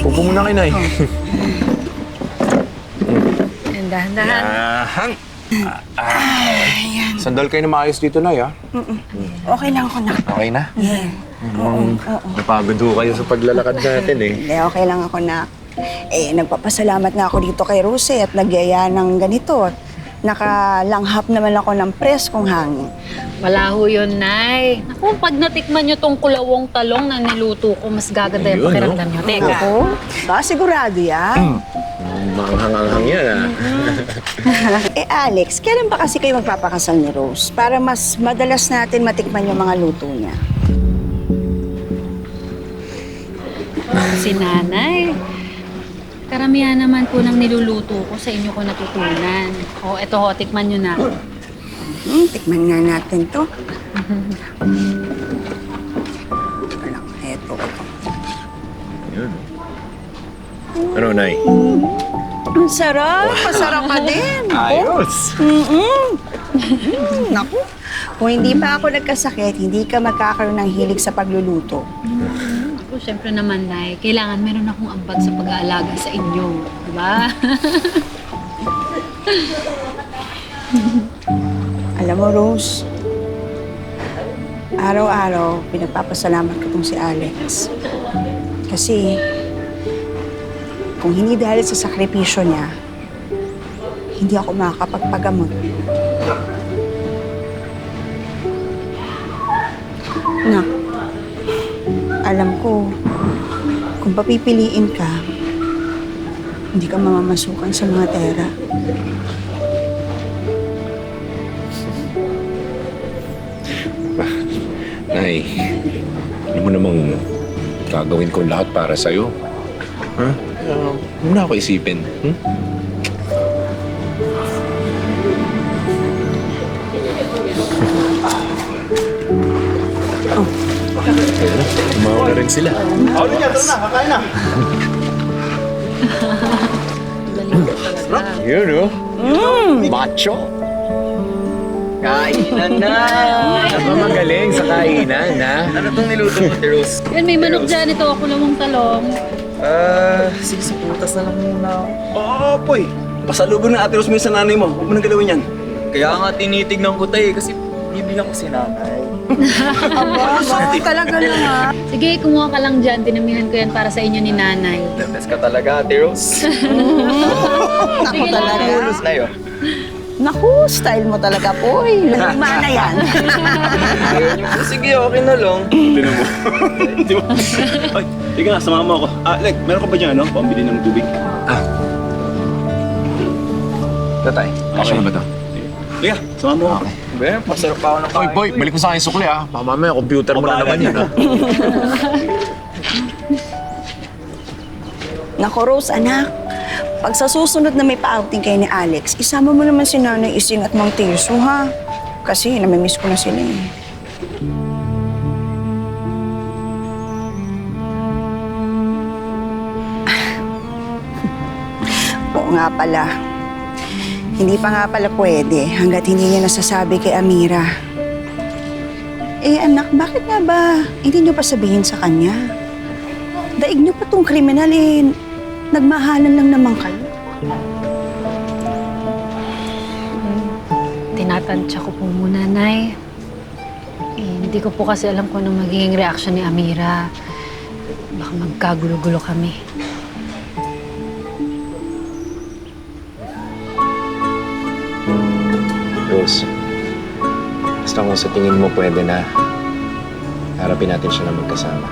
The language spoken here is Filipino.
Upo muna kayo, Nay. Dahan-dahan. Yahang! Sandal kayo na maayos dito, Nay, ha? Okay lang ako na. Okay na? Yeah. Napagod ho kayo sa paglalakad natin, eh. Hindi, okay lang ako na. Nagpapasalamat nga ako dito kay Rose at nagyaya ng ganito. Nakalanghap naman ako ng preskong hangin. Wala ho yun, Nay. Naku, pag natikman nyo tong kulawong talong na niluto ko, mas gaganda yung Ayun, pakiramdam nyo. Teka. Ako? Sigurado yan. Manghang-anghang yan, ha? Alex, kailan ba kasi kayo magpapakasal ni Rose? Para mas madalas natin matikman yung mga luto niya. Si Nanay. Karamihan naman po ng niluluto ko sa inyo ko natutunan. O, eto ho, tikman nyo na. Tikman nga natin to. Eto. Yun. Ano, Nay? Ang sarap! Masarap ka din! Ayos! Naku, kung hindi pa ako nagkasakit, hindi ka magkakaroon ng hilig sa pagluluto. Ako, syempre naman, Nay. Kailangan meron akong ambag sa pag-aalaga sa inyo. Diba? Alam mo, Rose, araw-araw, pinagpapasalamat ko tong si Alex. Kasi, kung hindi dahil sa sakripisyo niya, hindi ako makakapagpagamot. Nak, alam ko, kung papipiliin ka, hindi ka mamamasukan sa mga tera. Nay, alam mo namang gagawin ko lahat para sa'yo. Ha? Huwag na ako isipin. Tumawa na rin sila. Ako niya, tara na, kakain na. Yun, oh. Macho. Kainan na. Magaling sa kainan, ha? Ano itong niluto mo, Rose? Yan, may manok dyan. Ito, kulawong talong. Sige, siputas na lang muna ako. Oo, Poy. Pasalubong na Ate Rose mo sa nanay mo. Huwag mo nang galawin yan. Kaya nga tinitignan ko tayo kasi bibilang ko si nanay. Talaga lang, ha? Sige, kumuha ka lang dyan. Tinamihan ko yan para sa inyo ni Nanay. The best ka talaga, Ate Rose. Naku talaga. Ulos na yun. Naku, style mo talaga, Poy. Luma na yan. Ayaw niyo po. Sige, okay na lang. Tinan mo. Di ba? Ay, tika nga, samahan mo ako. Like, meron ka ba dyan, pambili ng tubig? Tatay, kasya na ba ito? Tika, samahan mo ako. Ben, pasarap pa ako ng Oy, boy, balik mo sa akin yung sukli, ha? Baka mamaya, computer mo na naman yun, ha? Naku, Rose, anak. Pag sa susunod na may pa-outing kayo ni Alex, isama mo naman si Nanay Ising at Mang Tirso, ha? Kasi namimiss ko na sila, eh. Oo nga pala. Hindi pa nga pala pwede hanggat hindi niya nasasabi kay Amira. Anak, bakit nga ba hindi niyo pa sabihin sa kanya? Daig niyo pa tong kriminal, nagmahalan lang naman kayo. Tinatansya ko po muna, Nay. Hindi ko po kasi alam kung ano magiging reaksyon ni Amira. Baka magkagulo-gulo kami. Rose, basta kung sa tingin mo pwede na, harapin natin siya na magkasama.